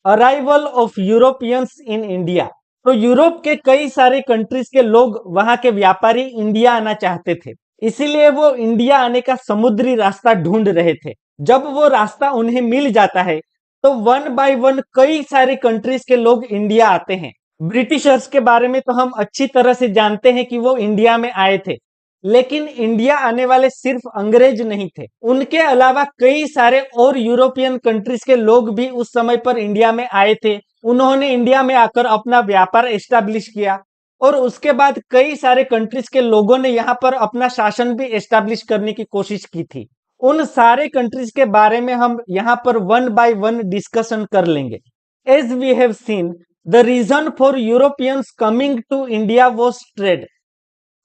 Arrival of Europeans in India. तो Europe के कई सारे कंट्रीज के लोग, वहां के व्यापारी इंडिया आना चाहते थे, इसीलिए वो इंडिया आने का समुद्री रास्ता ढूंढ रहे थे। जब वो रास्ता उन्हें मिल जाता है तो वन बाय वन कई सारे कंट्रीज के लोग इंडिया आते हैं। ब्रिटिशर्स के बारे में तो हम अच्छी तरह से जानते हैं कि वो इंडिया में आए थे, लेकिन इंडिया आने वाले सिर्फ अंग्रेज नहीं थे, उनके अलावा कई सारे और यूरोपियन कंट्रीज के लोग भी उस समय पर इंडिया में आए थे। उन्होंने इंडिया में आकर अपना व्यापार एस्टैब्लिश किया और उसके बाद कई सारे कंट्रीज के लोगों ने यहाँ पर अपना शासन भी एस्टैब्लिश करने की कोशिश की थी। उन सारे कंट्रीज के बारे में हम यहाँ पर वन बाय वन डिस्कशन कर लेंगे। As we have seen, the reason for Europeans coming to India was trade.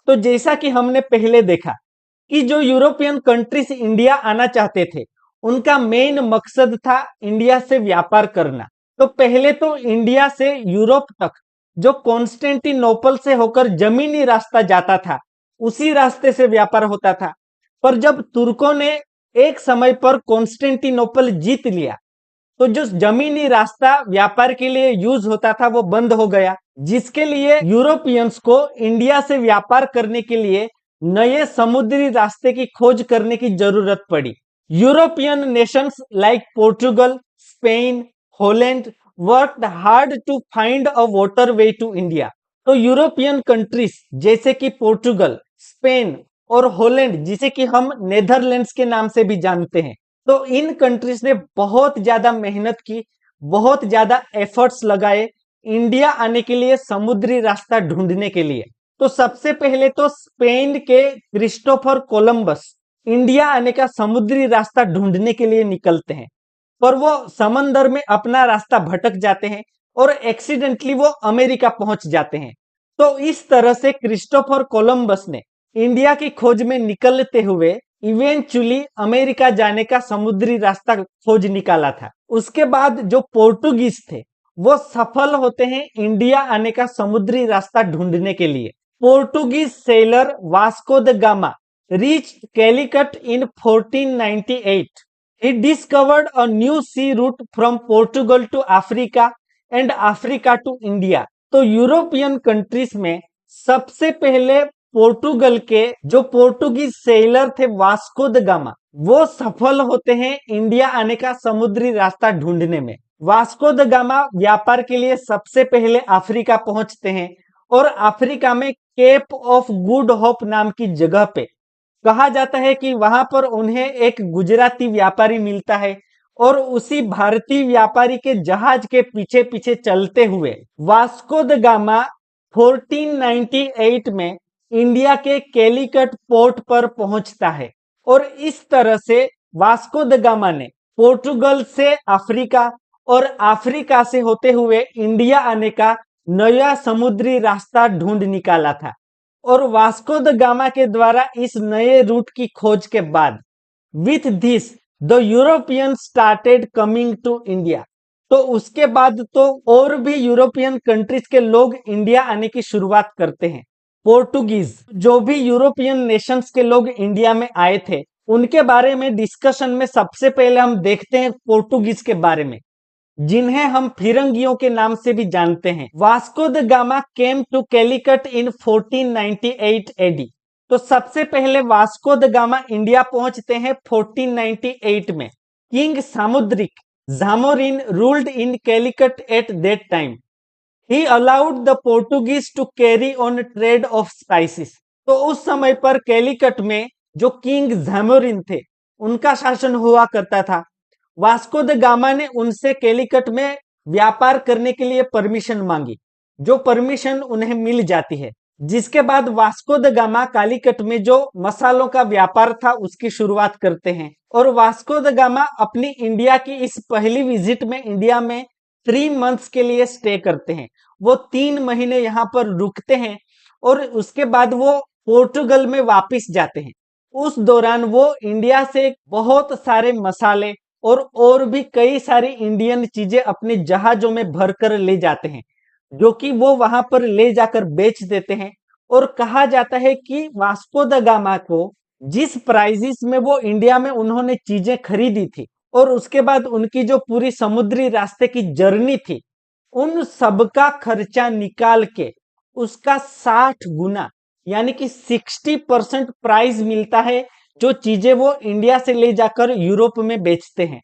तो जैसा कि हमने पहले देखा कि जो यूरोपियन कंट्रीज इंडिया आना चाहते थे, उनका मेन मकसद था इंडिया से व्यापार करना। तो पहले तो इंडिया से यूरोप तक जो कॉन्स्टेंटिनोपल से होकर जमीनी रास्ता जाता था, उसी रास्ते से व्यापार होता था। पर जब तुर्कों ने एक समय पर कॉन्स्टेंटिनोपल जीत लिया, तो जो जमीनी रास्ता व्यापार के लिए यूज होता था वो बंद हो गया, जिसके लिए यूरोपियंस को इंडिया से व्यापार करने के लिए नए समुद्री रास्ते की खोज करने की जरूरत पड़ी। European nations like Portugal, Spain, Holland worked hard to find a water way to India. तो यूरोपियन कंट्रीज जैसे कि पोर्टुगल, स्पेन और हॉलैंड, जिसे कि हम नेदरलैंड्स के नाम से भी जानते हैं, तो इन कंट्रीज ने बहुत ज्यादा मेहनत की, बहुत ज्यादा एफर्ट्स लगाए इंडिया आने के लिए, समुद्री रास्ता ढूंढने के लिए। तो सबसे पहले तो स्पेन के क्रिस्टोफर कोलंबस इंडिया आने का समुद्री रास्ता ढूंढने के लिए निकलते हैं, पर वो समंदर में अपना रास्ता भटक जाते हैं और एक्सीडेंटली वो अमेरिका पहुंच जाते हैं। तो इस तरह से क्रिस्टोफर कोलंबस ने इंडिया की खोज में निकलते हुए इवेंचुअली अमेरिका जाने का समुद्री रास्ता खोज निकाला था। उसके बाद जो पोर्टुगीज थे वो सफल होते हैं इंडिया आने का समुद्री रास्ता ढूंढने के लिए। Portuguese seller Vasco da gamma reached Calicut in 1498. He discovered a new sea route from Portugal to Africa and Africa to India. तो यूरोपियन कंट्रीज में सबसे पहले पोर्टुगल के जो पोर्टुगीज सेलर थे वास्को द गामा, वो सफल होते हैं इंडिया आने का समुद्री रास्ता ढूंढने में। वास्को द गामा व्यापार के लिए सबसे पहले अफ्रीका पहुंचते हैं और अफ्रीका में केप ऑफ गुड होप नाम की जगह पे कहा जाता है कि वहां पर उन्हें एक गुजराती व्यापारी मिलता है और उसी भारतीय व्यापारी के जहाज के पीछे पीछे चलते हुए वास्को द गामा 1498 में इंडिया के कैलिकट पोर्ट पर पहुंचता है। और इस तरह से वास्को द गामा ने पोर्टुगल से अफ्रीका और अफ्रीका से होते हुए इंडिया आने का नया समुद्री रास्ता ढूंढ निकाला था। और वास्को द गामा के द्वारा इस नए रूट की खोज के बाद with this the European started coming to India. तो उसके बाद तो और भी यूरोपियन कंट्रीज के लोग इंडिया आने की शुरुआत करते हैं। पोर्टुगीज, जो भी यूरोपियन नेशंस के लोग इंडिया में आए थे, उनके बारे में डिस्कशन में सबसे पहले हम देखते हैं पोर्टुगीज के बारे में, जिन्हें हम फिरंगियों के नाम से भी जानते हैं। Vasco da Gama came to Calicut in 1498 AD. तो सबसे पहले वास्को द गामा इंडिया पहुंचते हैं 1498 में। किंग सामुद्रिक Zamorin ruled in Calicut at that time. He allowed the Portuguese to carry on trade of spices. तो उस समय पर कैलिकट में जो किंग जामोरिन थे, उनका शासन हुआ करता था। वास्को द गामा ने उनसे कैलिकट में व्यापार करने के लिए परमिशन मांगी, जो परमिशन उन्हें मिल जाती है, जिसके बाद वास्को द गामा कालीकट में जो मसालों का व्यापार था उसकी शुरुआत करते हैं। और वास्को द गामा अपनी इंडिया की इस पहली विजिट में इंडिया में 3 मंथ्स के लिए स्टे करते हैं। वो 3 महीने यहाँ पर रुकते हैं और उसके बाद वो पोर्टुगल में वापिस जाते हैं। उस दौरान वो इंडिया से बहुत सारे मसाले और भी कई सारी इंडियन चीजें अपने जहाजों में भरकर ले जाते हैं, जो कि वो वहां पर ले जाकर बेच देते हैं। और कहा जाता है कि वास्को द गामा को जिस प्राइजेस में वो इंडिया में उन्होंने चीजें खरीदी थी, और उसके बाद उनकी जो पूरी समुद्री रास्ते की जर्नी थी, उन सबका खर्चा निकाल के उसका 60 गुना यानी कि 60% प्राइस मिलता है, जो चीजें वो इंडिया से ले जाकर यूरोप में बेचते हैं।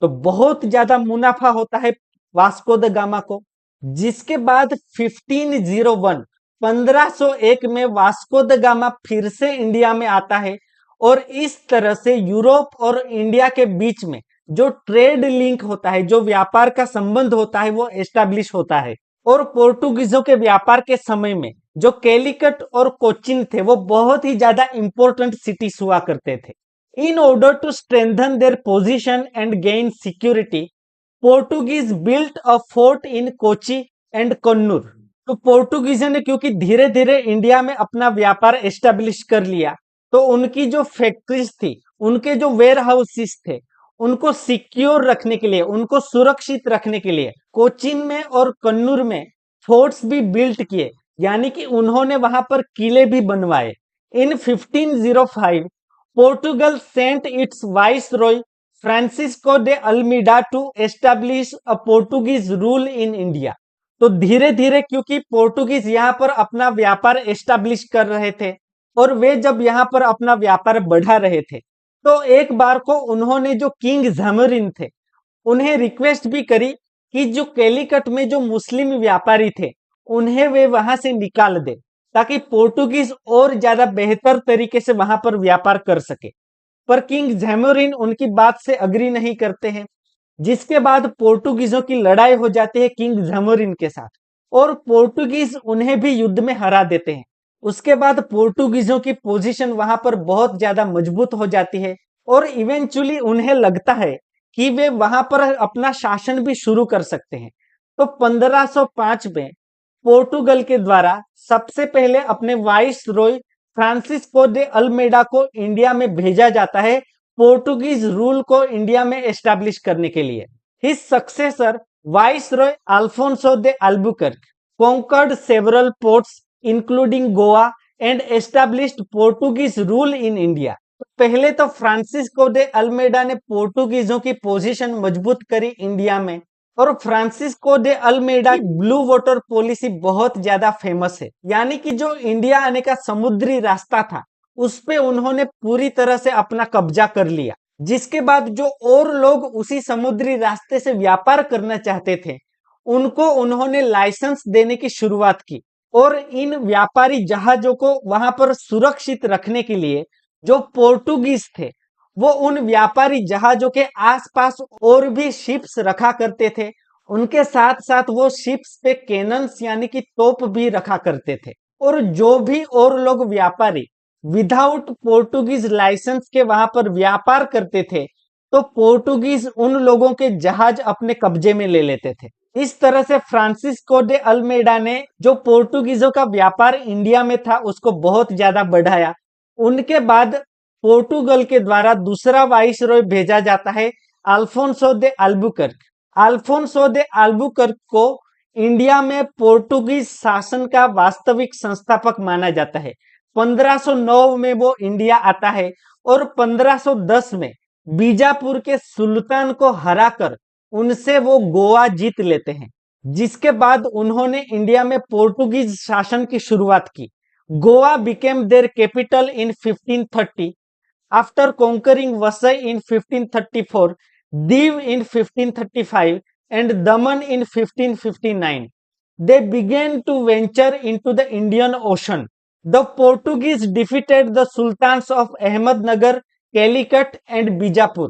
तो बहुत ज्यादा मुनाफा होता है वास्को द गामा को। जिसके बाद 1501 1501 में वास्को द गामा फिर से इंडिया में आता है, और इस तरह से यूरोप और इंडिया के बीच में जो ट्रेड लिंक होता है, जो व्यापार का संबंध होता है, वो एस्टैब्लिश होता है। और पोर्टुगीजों के व्यापार के समय में जो कैलिकट और कोचिन थे, वो बहुत ही ज्यादा इंपॉर्टेंट सिटीज हुआ करते थे। In order to strengthen their position and gain security, Portuguese built a fort in Kochi and Kannur. तो पोर्टुगीजों ने क्योंकि धीरे धीरे इंडिया में अपना व्यापार एस्टेब्लिश कर लिया, तो उनकी जो फैक्ट्रीज थी, उनके जो वेयर हाउसेस थे, उनको सिक्योर रखने के लिए, उनको सुरक्षित रखने के लिए कोचिन में और कन्नूर में फोर्ट्स भी बिल्ट किए, यानी कि उन्होंने वहां पर किले भी बनवाए। In 1505 Portugal sent its viceroy Francisco de Almeida to establish a Portuguese rule in India. तो धीरे धीरे क्योंकि पोर्टुगीज यहाँ पर अपना व्यापार एस्टैब्लिश कर रहे थे, और वे जब यहाँ पर अपना व्यापार बढ़ा रहे थे, तो एक बार को उन्होंने जो किंग ज़ैमरिन थे, उन्हें रिक्वेस्ट भी करी कि जो कैलिकट में जो मुस्लिम व्यापारी थे, उन्हें वे वहां से निकाल दे, ताकि पोर्टुगीज और ज्यादा बेहतर तरीके से वहां पर व्यापार कर सके। पर किंग ज़ैमरिन उनकी बात से अग्री नहीं करते हैं, जिसके बाद पोर्टुगीजों की लड़ाई हो जाती है किंग ज़ैमरिन के साथ, और पोर्टुगीज उन्हें भी युद्ध में हरा देते हैं। उसके बाद पोर्टुगीजों की पोजीशन वहां पर बहुत ज्यादा मजबूत हो जाती है, और इवेंचुअली उन्हें लगता है कि वे वहां पर अपना शासन भी शुरू कर सकते हैं। तो 1505 में पोर्टुगल के द्वारा सबसे पहले अपने viceroy Francisco de Almeida को इंडिया में भेजा जाता है, पोर्टुगीज रूल को इंडिया में एस्टैब्लिश करने के लिए। His successor viceroy Alfonso de Albuquerque conquered several ports including Goa and established Portuguese rule in India. पहले तो फ्रांसिस्को डे अल्मेडा ने पोर्टुगीजों की पोजीशन मजबूत करी इंडिया में, और Francisco de Almeida blue water policy बहुत ज्यादा फेमस है, यानी कि जो इंडिया आने का समुद्री रास्ता था, उस पे उन्होंने पूरी तरह से अपना कब्जा कर लिया। जिसके बाद जो और लोग उसी समुद्री रास्ते से व्यापार करना चाहते थे, उनको उन्होंने लाइसेंस देने की शुरुआत की, और इन व्यापारी जहाजों को वहां पर सुरक्षित रखने के लिए जो पोर्टुगीज थे, वो उन व्यापारी जहाजों के आसपास और भी शिप्स रखा करते थे। उनके साथ साथ वो शिप्स पे कैनन्स यानी कि तोप भी रखा करते थे। और जो भी और लोग व्यापारी विदाउट पोर्टुगीज लाइसेंस के वहां पर व्यापार करते थे, तो पोर्टुगीज उन लोगों के जहाज अपने कब्जे में ले लेते थे। इस तरह से फ्रांसिस्को डे अल्मेडा ने जो पोर्टुगीजों का व्यापार इंडिया में था, उसको बहुत ज्यादा बढ़ाया। उनके बाद पोर्टुगल के द्वारा दूसरा वाइसरॉय भेजा जाता है, Alfonso de Albuquerque. Alfonso de Albuquerque को इंडिया में पोर्टुगीज शासन का वास्तविक संस्थापक माना जाता है। 1509 में वो इंडिया आता है, और 1510 में बीजापुर के सुल्तान को हराकर उनसे वो गोवा जीत लेते हैं। जिसके बाद उन्होंने इंडिया में पोर्टुगीज शासन की शुरुआत की। Goa became their capital in 1530 after conquering Vasai in 1534, Diu in 1535 and Daman in 1559। They began to venture into the Indian Ocean. The Portuguese defeated the sultans of Ahmednagar, Calicut and Bijapur.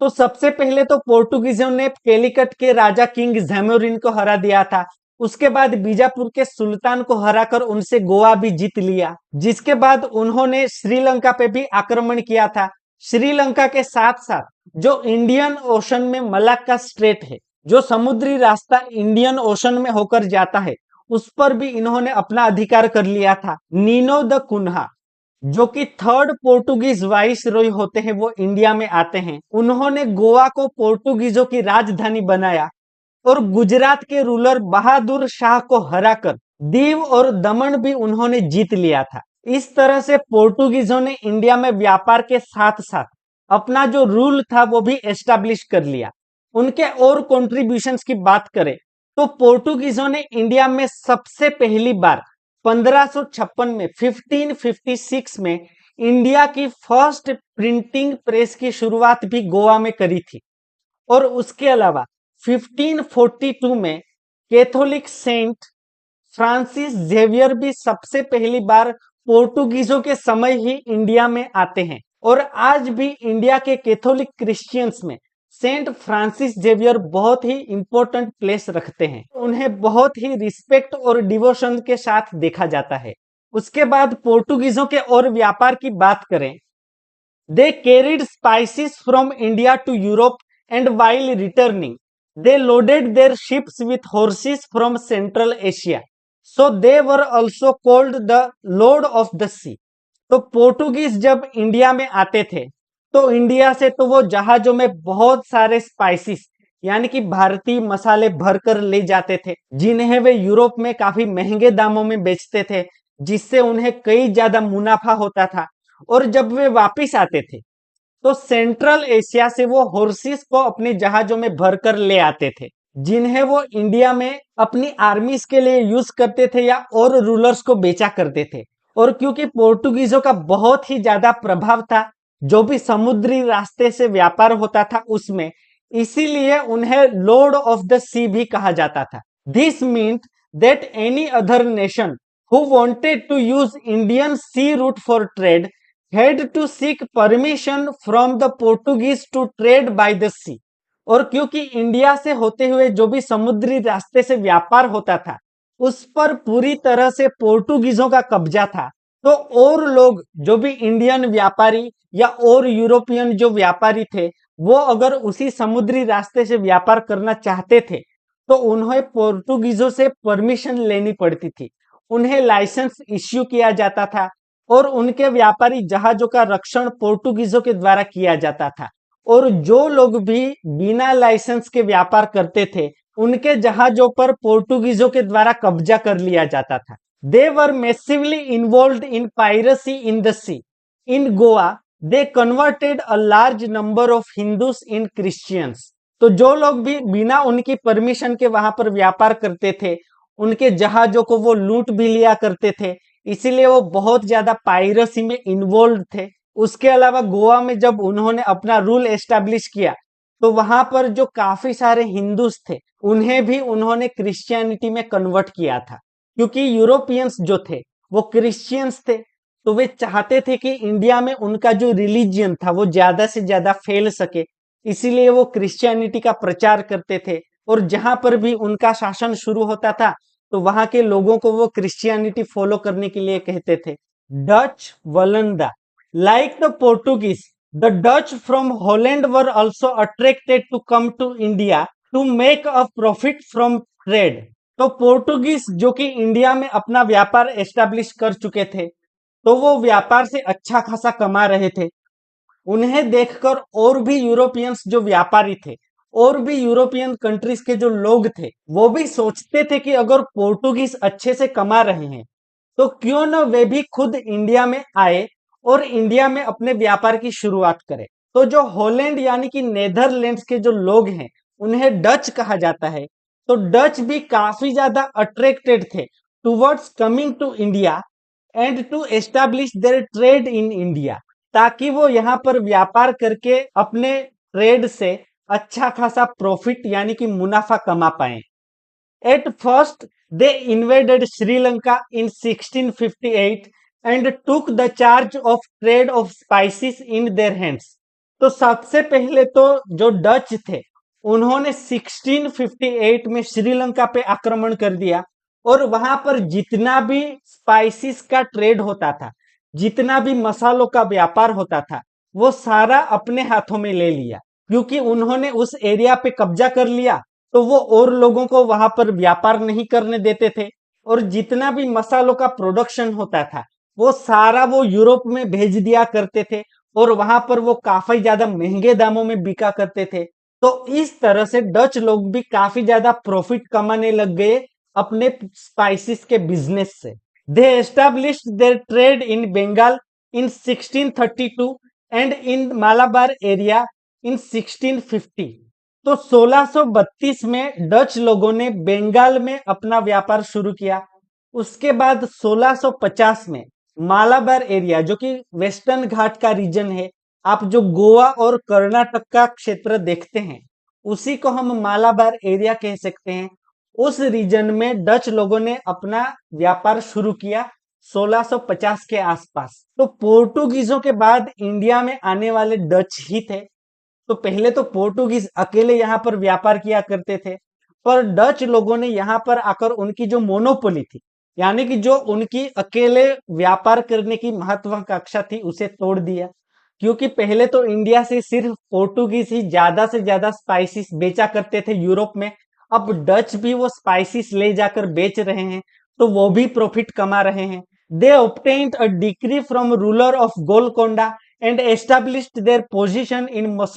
तो सबसे पहले तो पोर्टुगीजों ने कैलिकट के राजा किंग ज़ैमरिन को हरा दिया था। उसके बाद बीजापुर के सुल्तान को हराकर उनसे गोवा भी जीत लिया। जिसके बाद उन्होंने श्रीलंका पे भी आक्रमण किया था। श्रीलंका के साथ साथ जो इंडियन ओशन में मलाक्का स्ट्रेट है, जो समुद्री रास्ता इंडियन ओशन में होकर जाता है, उस पर भी इन्होंने अपना अधिकार कर लिया था। नीनो द कुन्हा, जो कि थर्ड पोर्टुगीज वाइसरॉय होते हैं, वो इंडिया में आते हैं। उन्होंने गोवा को पोर्टुगीजों की राजधानी बनाया, और गुजरात के रूलर बहादुर शाह को हराकर दीव और दमन भी उन्होंने जीत लिया था। इस तरह से पोर्टुगीजों ने इंडिया में व्यापार के साथ साथ अपना जो रूल था वो भी एस्टैब्लिश कर लिया। उनके और कंट्रीब्यूशंस की बात करें तो पोर्टुगीजों ने इंडिया में सबसे पहली बार 1556 में 1556 में इंडिया की फर्स्ट प्रिंटिंग प्रेस की शुरुआत भी गोवा में करी थी। और उसके अलावा 1542 में कैथोलिक सेंट फ्रांसिस जेवियर भी सबसे पहली बार पोर्टुगीजों के समय ही इंडिया में आते हैं। और आज भी इंडिया के कैथोलिक क्रिश्चियंस में सेंट फ्रांसिस जेवियर बहुत ही इंपॉर्टेंट प्लेस रखते हैं। उन्हें बहुत ही रिस्पेक्ट और डिवोशन के साथ देखा जाता है। उसके बाद पोर्टुगीजों के और व्यापार की बात करें, they carried spices from India to Europe and while returning they loaded their ships with horses from central asia, so they were also called the lord of the sea। तो पोर्टुगीज जब इंडिया में आते थे तो India से तो वो जहाजों में बहुत सारे स्पाइसेस यानी कि भारतीय मसाले भरकर ले जाते थे, जिन्हें वे यूरोप में काफी महंगे दामों में बेचते थे, जिससे उन्हें कई ज्यादा मुनाफा होता था। और जब वे वापिस आते थे तो सेंट्रल एशिया से वो हॉर्सेस को अपने जहाजों में भरकर ले आते थे, जिन्हें वो इंडिया में अपनी आर्मीज के लिए यूज करते थे या और रूलर्स को बेचा करते थे। और क्योंकि पोर्टुगीजों का बहुत ही ज्यादा प्रभाव था जो भी समुद्री रास्ते से व्यापार होता था उसमें, इसीलिए उन्हें लॉर्ड ऑफ द सी भी कहा जाता था। This means that any other nation who wanted to use Indian sea route for trade had to seek permission from the Portuguese to trade by the sea। और क्योंकि इंडिया से होते हुए जो भी समुद्री रास्ते से व्यापार होता था उस पर पूरी तरह से पोर्टुगीजों का कब्जा था, तो और लोग जो भी इंडियन व्यापारी या और यूरोपियन जो व्यापारी थे वो अगर उसी समुद्री रास्ते से व्यापार करना चाहते थे तो उन्हें पोर्टुगीजों से परमिशन लेनी पड़ती थी, उन्हें लाइसेंस इश्यू किया जाता था और उनके व्यापारी जहाजों का रक्षण पोर्टुगीजों के द्वारा किया जाता था। और जो लोग भी बिना लाइसेंस के व्यापार करते थे उनके जहाजों पर पोर्टुगीजों के द्वारा कब्जा कर लिया जाता था। They were massively involved in piracy in the sea. In Goa they converted a large number of Hindus in Christians. तो जो लोग भी बिना उनकी परमिशन के वहां पर व्यापार करते थे उनके जहाजों को वो लूट भी लिया करते थे, इसीलिए वो बहुत ज्यादा पायरेसी में इन्वॉल्व थे। उसके अलावा गोवा में जब उन्होंने अपना रूल एस्टैब्लिश किया तो वहां पर जो काफी सारे हिंदूस थे उन्हें भी उन्होंने क्रिश्चियनिटी में कन्वर्ट किया था, क्योंकि यूरोपियंस जो थे वो क्रिश्चियंस थे, तो वे चाहते थे कि इंडिया में उनका जो रिलीजियन था वो ज्यादा से ज्यादा फैल सके, इसीलिए वो क्रिश्चियनिटी का प्रचार करते थे। और जहां पर भी उनका शासन शुरू होता था तो वहां के लोगों को वो क्रिश्चियनिटी फॉलो करने के लिए कहते थे। डच वलंदा like the Portuguese, the Dutch from Holland were also attracted to come to India to make a profit from trade. तो पोर्टुगीज जो कि इंडिया में अपना व्यापार एस्टैब्लिश कर चुके थे तो वो व्यापार से अच्छा खासा कमा रहे थे। उन्हें देखकर और भी यूरोपियंस जो व्यापारी थे और भी यूरोपियन कंट्रीज के जो लोग थे वो भी सोचते थे कि अगर पोर्टुगीज अच्छे से कमा रहे हैं तो क्यों न वे भी खुद इंडिया में आए और इंडिया में अपने व्यापार की शुरुआत करें। तो जो हॉलैंड यानी कि नेदरलैंड्स के जो लोग हैं उन्हें डच कहा जाता है, तो डच भी काफी ज्यादा अट्रैक्टेड थे towards coming to India and to establish their trade in India, ताकि वो यहाँ पर व्यापार करके अपने ट्रेड से अच्छा खासा प्रॉफिट यानी कि मुनाफा कमा पाए। At first they invaded Sri Lanka in 1658 and took the charge of trade of spices in their hands. तो सबसे पहले तो जो डच थे उन्होंने 1658 में श्रीलंका पे आक्रमण कर दिया और वहां पर जितना भी स्पाइसेस का ट्रेड होता था, जितना भी मसालों का व्यापार होता था, वो सारा अपने हाथों में ले लिया। क्योंकि उन्होंने उस एरिया पे कब्जा कर लिया तो वो और लोगों को वहां पर व्यापार नहीं करने देते थे और जितना भी मसालों का प्रोडक्शन होता था वो सारा वो यूरोप में भेज दिया करते थे और वहां पर वो काफी ज्यादा महंगे दामों में बिका करते थे। तो इस तरह से डच लोग भी काफी ज्यादा प्रॉफिट कमाने लग गए अपने स्पाइसेस के बिजनेस से। They established their trade in Bengal in 1632 and in Malabar area in 1650। तो 1632 में डच लोगों ने बंगाल में अपना व्यापार शुरू किया। उसके बाद 1650 में मालाबार एरिया, जो कि वेस्टर्न घाट का रीजन है, आप जो गोवा और कर्नाटक का क्षेत्र देखते हैं उसी को हम मालाबार एरिया कह सकते हैं। उस रीजन में डच लोगों ने अपना व्यापार शुरू किया 1650 के आसपास। तो पोर्टुगीजों के बाद इंडिया में आने वाले डच ही थे। तो पहले तो पोर्टुगीज अकेले यहाँ पर व्यापार किया करते थे, पर डच लोगों ने यहाँ पर आकर उनकी जो मोनोपोली थी, यानी कि जो उनकी अकेले व्यापार करने की महत्वाकांक्षा थी, उसे तोड़ दिया। क्योंकि पहले तो इंडिया से सिर्फ पोर्टुगीज ही ज्यादा से ज्यादा स्पाइसेस बेचा करते थे यूरोप में। अब डच भी वो स्पाइसेस ले जाकर बेच रहे हैं, तो वो भी प्रॉफिट कमा रहे हैं। दे obtained a decree from ruler of Golconda and established their position in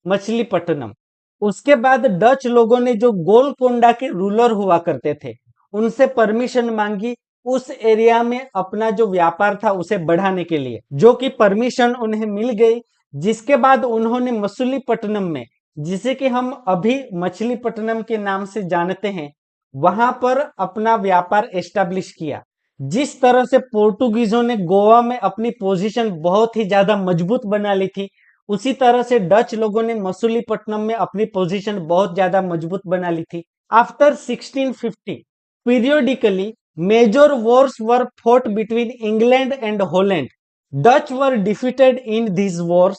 Machilipatnam. उसके बाद डच लोगों ने जो गोलकोंडा के रूलर हुआ करते थे उनसे परमिशन मांगी उस एरिया में अपना जो व्यापार था उसे बढ़ाने के लिए, जो कि परमिशन उन्हें मिल गई। जिसके बाद उन्होंने मछलीपट्टनम में, जिसे कि हम अभी मछलीपट्टनम के नाम से जानते हैं, वहां पर अपना व्यापार एस्टेब्लिश किया। जिस तरह से पोर्टुगीजों ने गोवा में अपनी पोजीशन बहुत ही ज्यादा मजबूत बना ली थी, उसी तरह से डच लोगों ने मसूलीपट्टनम में अपनी पोजीशन बहुत ज्यादा मजबूत बना ली थी। After 1650 periodically major wars were fought between England and Holland. Dutch were defeated in these wars.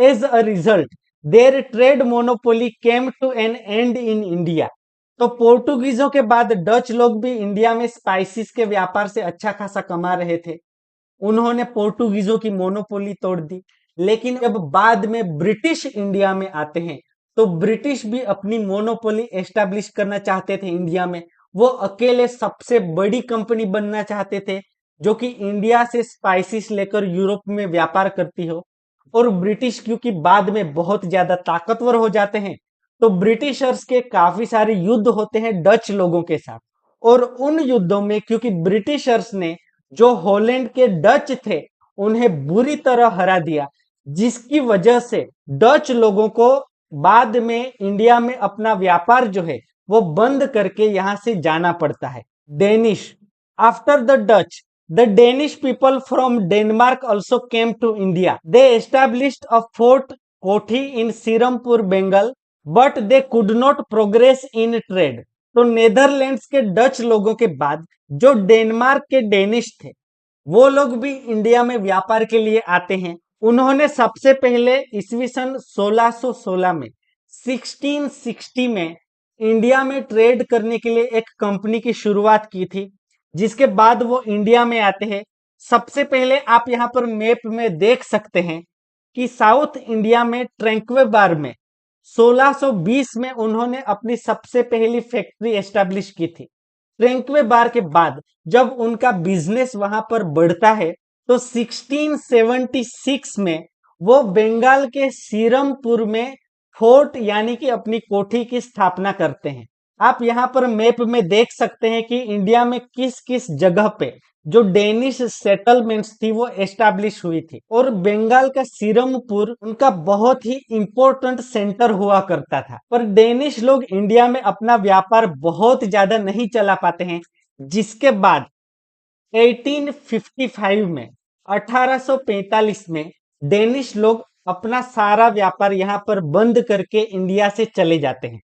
As a result, their trade monopoly came to an end in India. तो पोर्टुगीजों के बाद डच लोग भी इंडिया में स्पाइसेस के व्यापार से अच्छा खासा कमा रहे थे। उन्होंने पोर्टुगीजों की मोनोपोली तोड़ दी। लेकिन जब बाद में ब्रिटिश इंडिया में आते हैं, तो ब्रिटिश भी अपनी मोनोपोली एस्टैब्लिश करना चाहते थे इंडिया में। वो अकेले सबसे बड़ी कंपनी बनना चाहते थे जो कि इंडिया से स्पाइसेस लेकर यूरोप में व्यापार करती हो। और ब्रिटिश क्योंकि बाद में बहुत ज्यादा ताकतवर हो जाते हैं, तो ब्रिटिशर्स के काफी सारे युद्ध होते हैं डच लोगों के साथ। और उन युद्धों में क्योंकि ब्रिटिशर्स ने जो हॉलैंड के डच थे उन्हें बुरी तरह हरा दिया, जिसकी वजह से डच लोगों को बाद में इंडिया में अपना व्यापार जो है वो बंद करके यहां से जाना पड़ता है। Danish. After the Dutch, the Danish people from Denmark also came to India. They established a fort Kothi in Sirampur, Bengal, but they could not progress in trade. तो नेदरलैंड्स के डच लोगों के बाद जो डेनमार्क के Danish थे, वो लोग भी इंडिया में व्यापार के लिए आते हैं। उन्होंने सबसे पहले ईस्वी सन 1616 में 1660 में इंडिया में ट्रेड करने के लिए एक कंपनी की शुरुआत की थी। जिसके बाद वो इंडिया में आते हैं। सबसे पहले आप यहाँ पर मैप में देख सकते हैं कि साउथ इंडिया में ट्रैंक्वे बार में 1620 में उन्होंने अपनी सबसे पहली फैक्ट्री एस्टैब्लिश की थी। ट्रैंक्वे बार के बाद जब उनका बिजनेस वहां पर बढ़ता है, तो 1676 में वो बंगाल के सीरमपुर में फोर्ट यानी कि अपनी कोठी की स्थापना करते हैं। आप यहाँ पर मैप में देख सकते हैं कि इंडिया में किस किस जगह पे जो डेनिश सेटलमेंट्स थी वो एस्टैब्लिश हुई थी। और बंगाल का सीरमपुर उनका बहुत ही इंपॉर्टेंट सेंटर हुआ करता था। पर डेनिश लोग इंडिया में अपना व्यापार बहुत ज्यादा नहीं चला पाते हैं, जिसके बाद 1855 में 1845 में डेनिश लोग अपना सारा व्यापार यहाँ पर बंद करके इंडिया से चले जाते हैं।